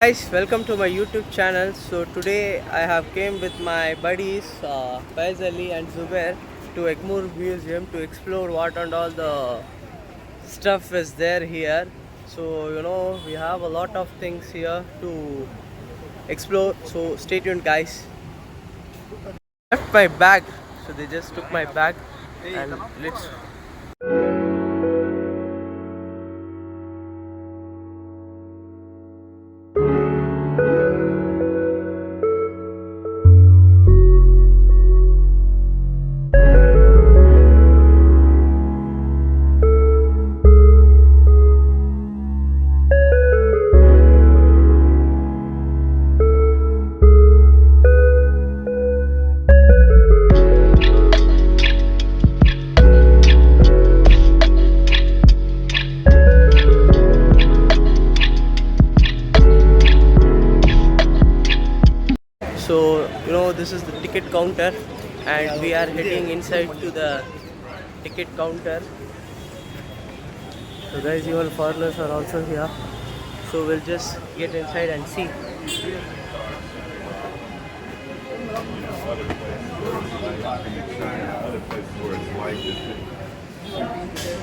Guys, welcome to my YouTube channel. So today I have came with my buddies Faiz Ali and Zubair to Egmore Museum to explore what and all the stuff is there here. So we have a lot of things here to explore. So stay tuned, guys. Left my bag, so they just took my bag and let's. So this is the ticket counter and we are heading inside to the ticket counter. So guys, even foreigners are also here. So we'll just get inside and see.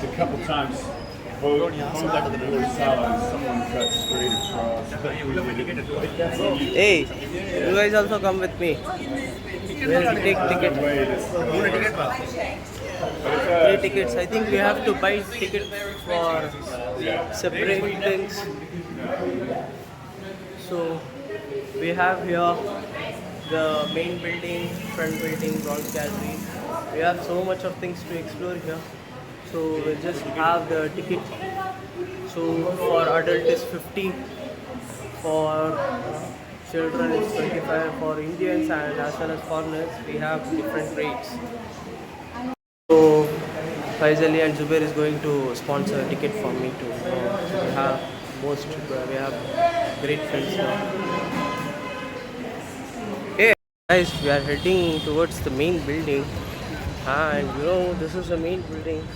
A couple times going back to the north side, someone cut straight across. Hey, you guys also come with me. We'll take ticket. Three tickets. I think we have to buy ticket for separate things. So we have here the main building, front building, bronze gallery. We have so much of things to explore here. So we'll just have the ticket. So for adult is 50, for children is 25, for Indians and as well as foreigners we have different rates. So Faiz Ali and Zubair is going to sponsor a ticket for me too. So we have great friends now. Hey guys, we are heading towards the main building and this is the main building.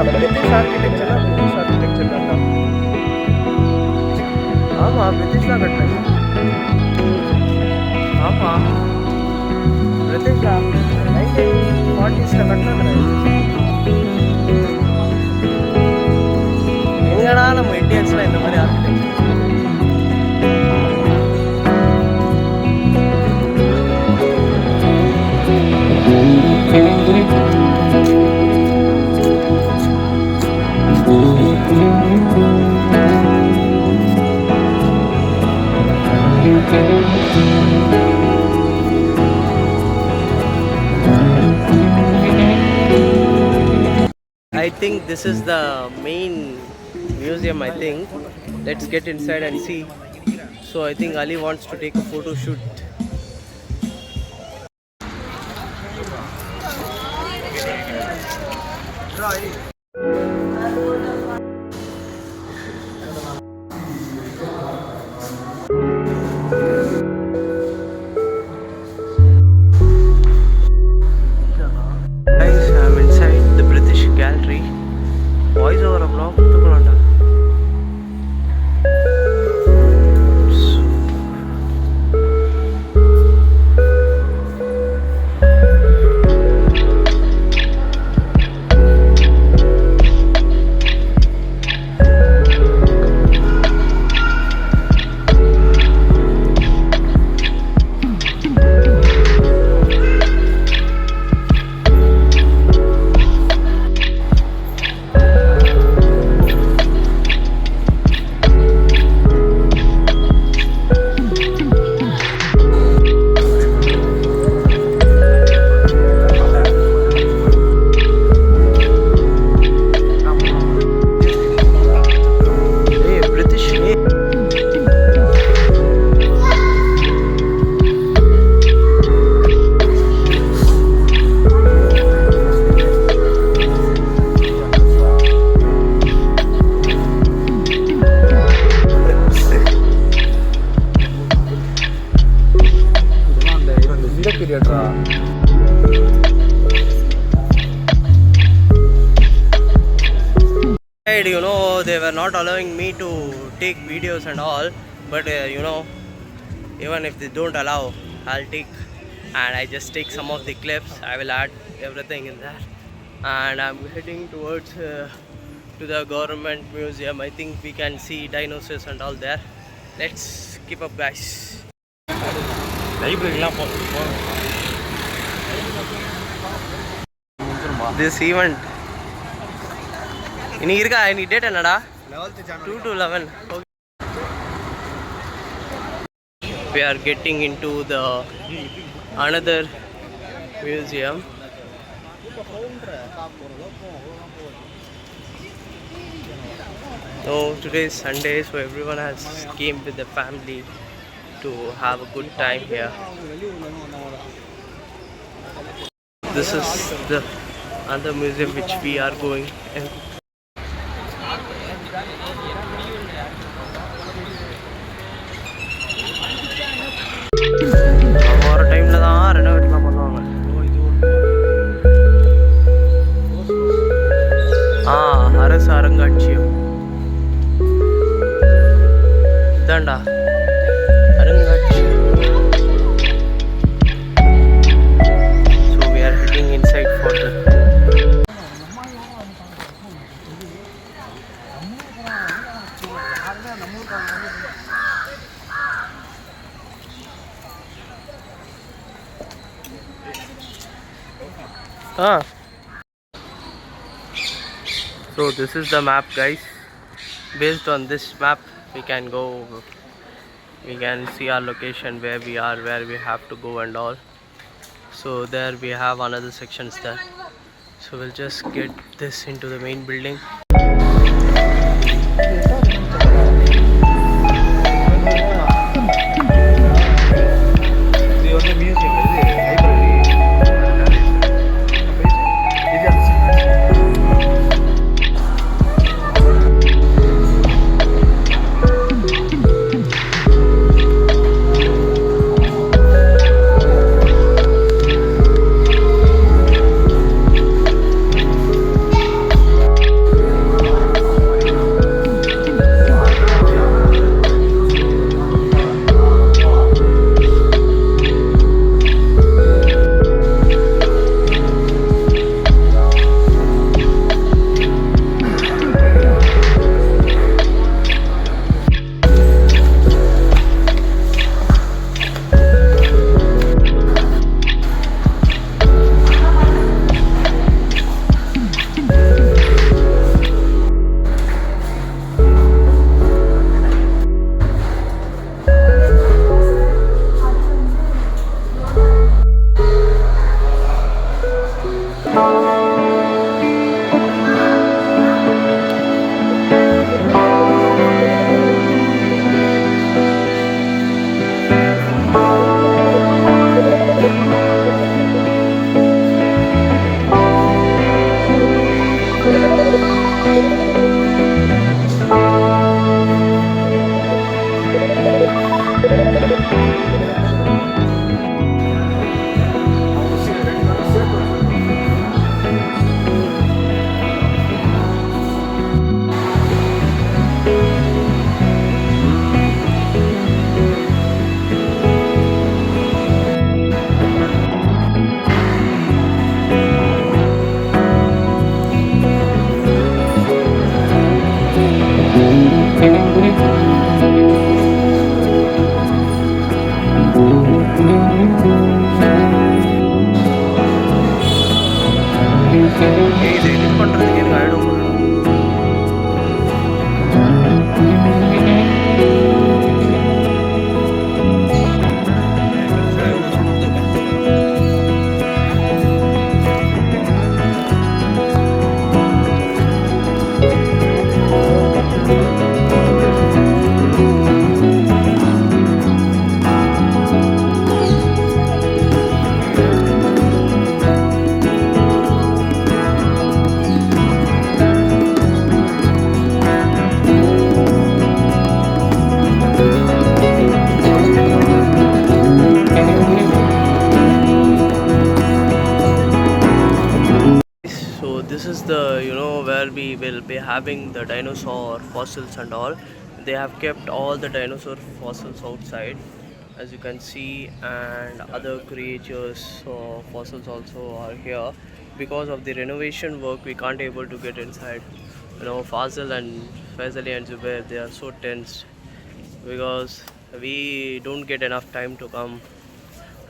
British architecture करता हाँ British का करता है हाँ British का 1940s का करता है எங்கடா நம்ம இந்தியன்ஸ்லாம் இந்த மாதிரி architecture I think this is the main museum. I think let's get inside and see. So I think Ali wants to take a photo shoot. Guys, I'm inside the British Gallery. Voice over a vlog. You know, they were not allowing me to take videos and all, but you know, even if they don't allow, I'll take, and I just take some of the clips. I will add everything in there, and I'm heading towards to the government museum. I think we can see dinosaurs and all there. Let's keep up, guys. This event இன்னைக்கு இருக்கா இன்னைக்கு date என்னடா 2 to 11. We are getting into the another museum. No, today is Sunday, so everyone has came with the family to have a good time here. This is the other museum which we are going in. ஒரு டைம்ல தான் ரெனோவேட்லாம் பண்ணுவாங்க. அரசு அருங்காட்சியம் இதாண்டா அருங்காட்சியம். So we are heading inside for the So this is the map, guys. Based on this map we can see our location, where we are, where we have to go and all. So there we have another sections there, so we'll just get this into the main building. this is the where we will be having the dinosaur fossils and all. They have kept all the dinosaur fossils outside, as you can see, and other creatures fossils also are here. Because of the renovation work, we can't able to get inside. Fazil and Faisali and Zubair, they are so tensed because we don't get enough time to come.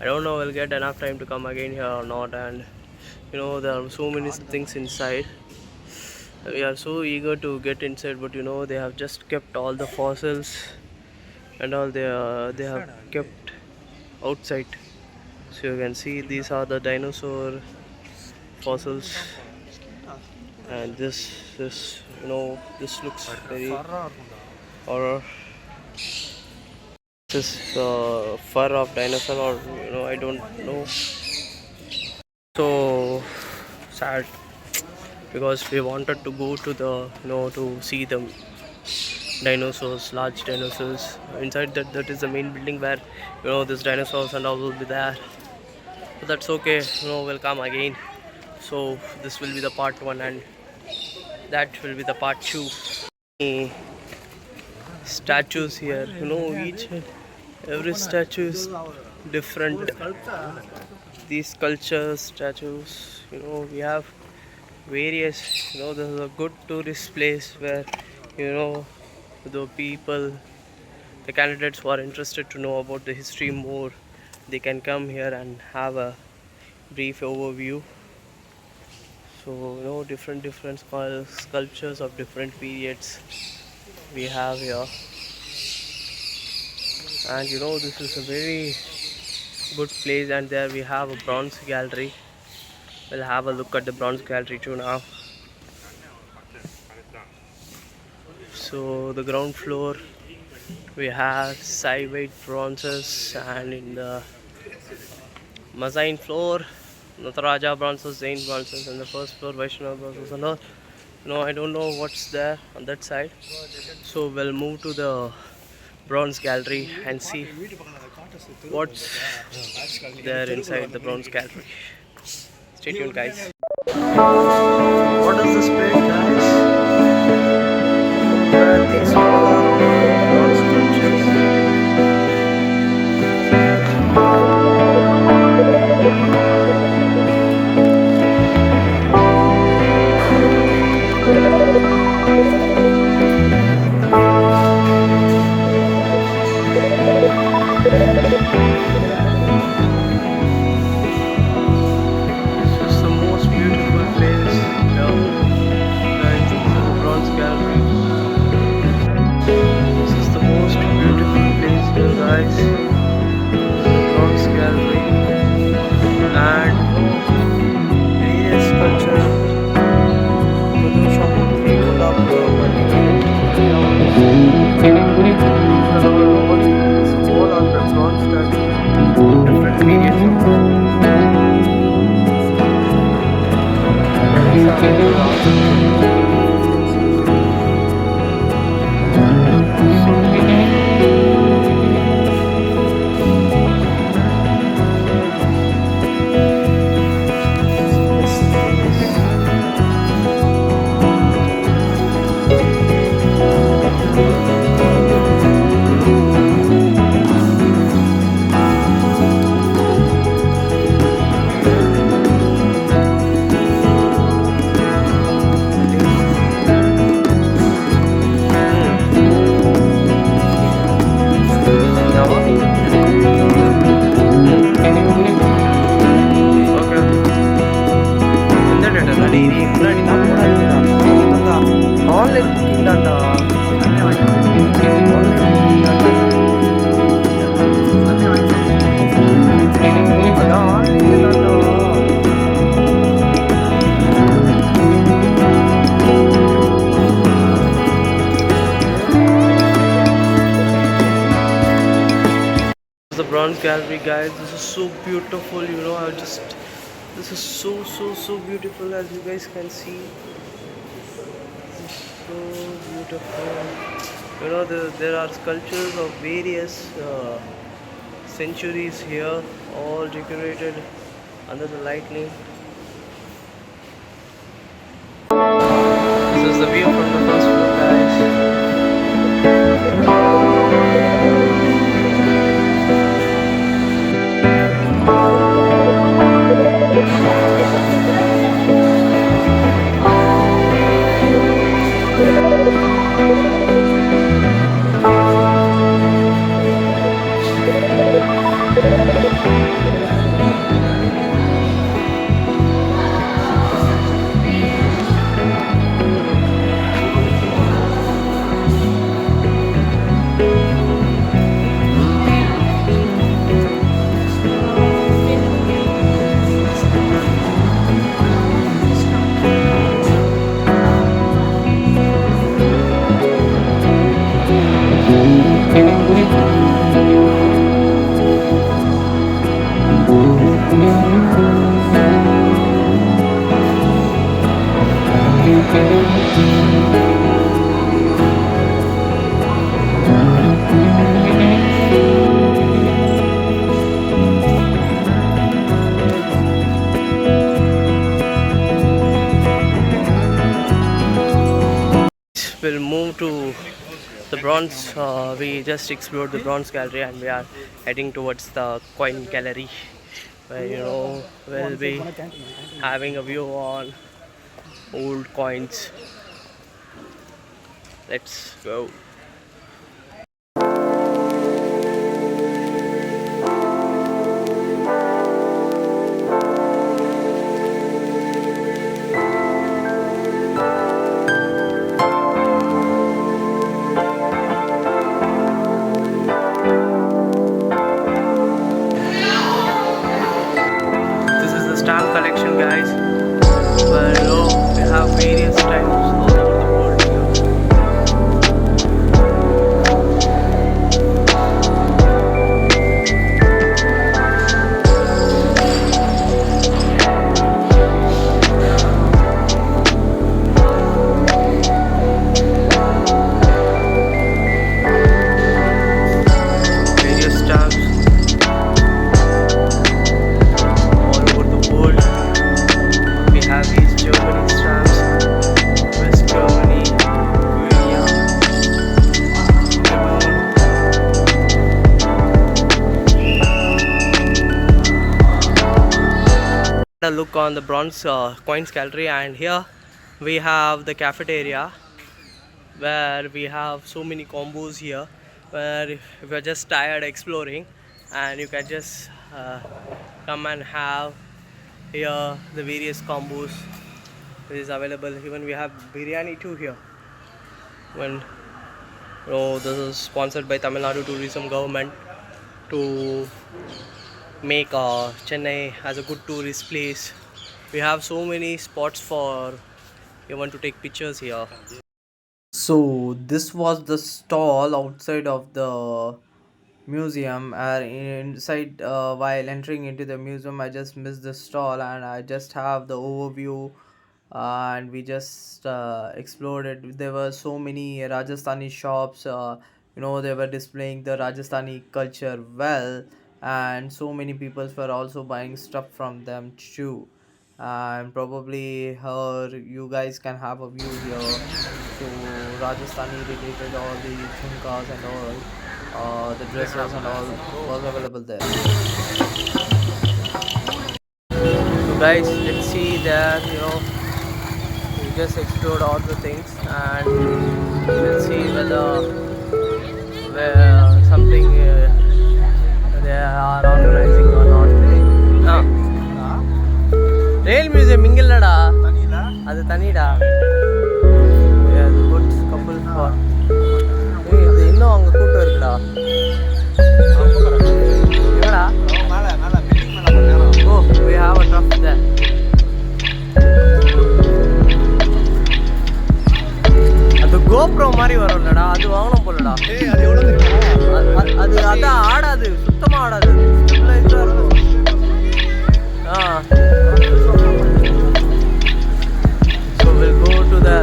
I don't know we'll get enough time to come again here or not. And there are so many things inside. We are so eager to get inside, but they have just kept all the fossils and all they have kept outside. So you can see these are the dinosaur fossils, and this looks very horror. This fur of dinosaur, or I don't know. So sad because we wanted to go to the to see the dinosaurs, large dinosaurs. Inside that is the main building where these dinosaurs and all will be there. So that's okay. We'll come again. So this will be the part 1 and that will be the part 2. Statues here. Each and every statue is different. These sculptures, statues. We have various. This is a good tourist place where the people, the candidates who are interested to know about the history more, they can come here and have a brief overview. So different sculptures of different periods we have here. And this is a very good place. And there we have a bronze gallery. We'll have a look at the bronze gallery too now. So the ground floor we have side bronzes, and in the mezzanine floor Nataraja bronzes, Jain bronzes, and the first floor Vaishnava bronzes and all. I don't know what's there on that side. So we'll move to the bronze gallery and see what's there inside the bronze gallery. Stay tuned, guys. What is this place, guys? Where these all are bronze sculptures. The bronze gallery, guys. This is so beautiful. This is so beautiful, as you guys can see. This is so beautiful. There are sculptures of various centuries here, all decorated under the lightning. This is the view from the first floor, guys. We'll move to the bronze. We just explored the bronze gallery and we are heading towards the coin gallery, where we'll be having a view on old coins. Let's go. Stamp collection, guys, where we have various types all over the world here. Various stamps have these Germany stamps, West Germany, Korea, Lebanon. A look on the bronze coins gallery, and here we have the cafeteria where we have so many combos here, where if you're just tired exploring and you can just come and have here the various combos is available. Even we have biryani too here. This is sponsored by Tamil Nadu Tourism Government to make Chennai as a good tourist place. We have so many spots for you want to take pictures here. So this was the stall outside of the museum. Inside, while entering into the museum, I just missed the stall and I just have the overview, and we just explored it. There were so many Rajasthani shops. They were displaying the Rajasthani culture well, and so many people were also buying stuff from them too. And probably here you guys can have a view here. So Rajasthani related, all the jhumkas and all, the dresses and all was available there. So guys, let's see that we just explored all the things, and let's see where something they are organizing or not. Rail museum ingillada adu tanida. Yeah, good couple for இது இன்னும் அங்க கூட்டம் இருக்குடா. என்னடா oh, we have a truck there. அது GoPro மாதிரி வரும்லடா, அது வாங்கணும் போலடா. அது எவ்வளவு தெரியுமா? அது அதான் ஆடாது, சுத்தமா ஆடாது. ஸ்டெபிளைசரா இருக்கும். So we'll go to the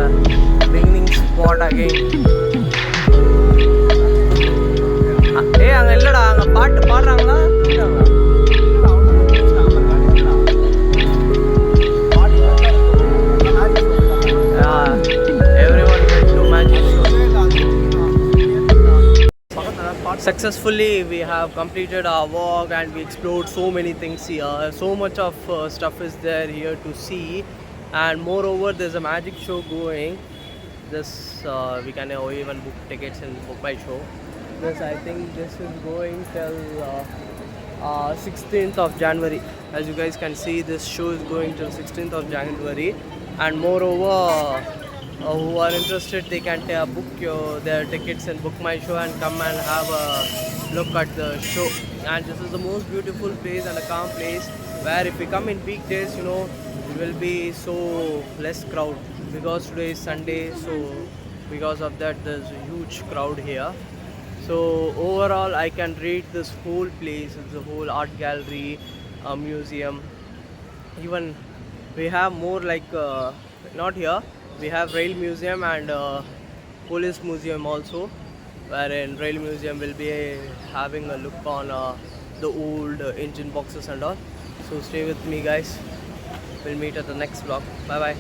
beginning spot again. அங்க இல்லடா, அங்க பாட்டு பாடுறாங்களா? successfully we have completed our walk and we explored so many things here. So much of stuff is there here to see, and moreover there's a magic show going. This we can even book tickets and book my show. This I think this is going till 16th of January. As you guys can see, this show is going till 16th of January, and moreover, who are interested, they can book their tickets and book my show and come and have a look at the show. And this is the most beautiful place and a calm place where if we come in weekdays, it will be so less crowd because today is Sunday. So because of that, there's a huge crowd here. So overall, I can rate this whole place. It's a whole art gallery, a museum. Even we have more like not here. We have rail museum and police museum also, wherein rail museum will be having a look on the old engine boxes and all. So stay with me, guys. We'll meet at the next vlog. Bye bye.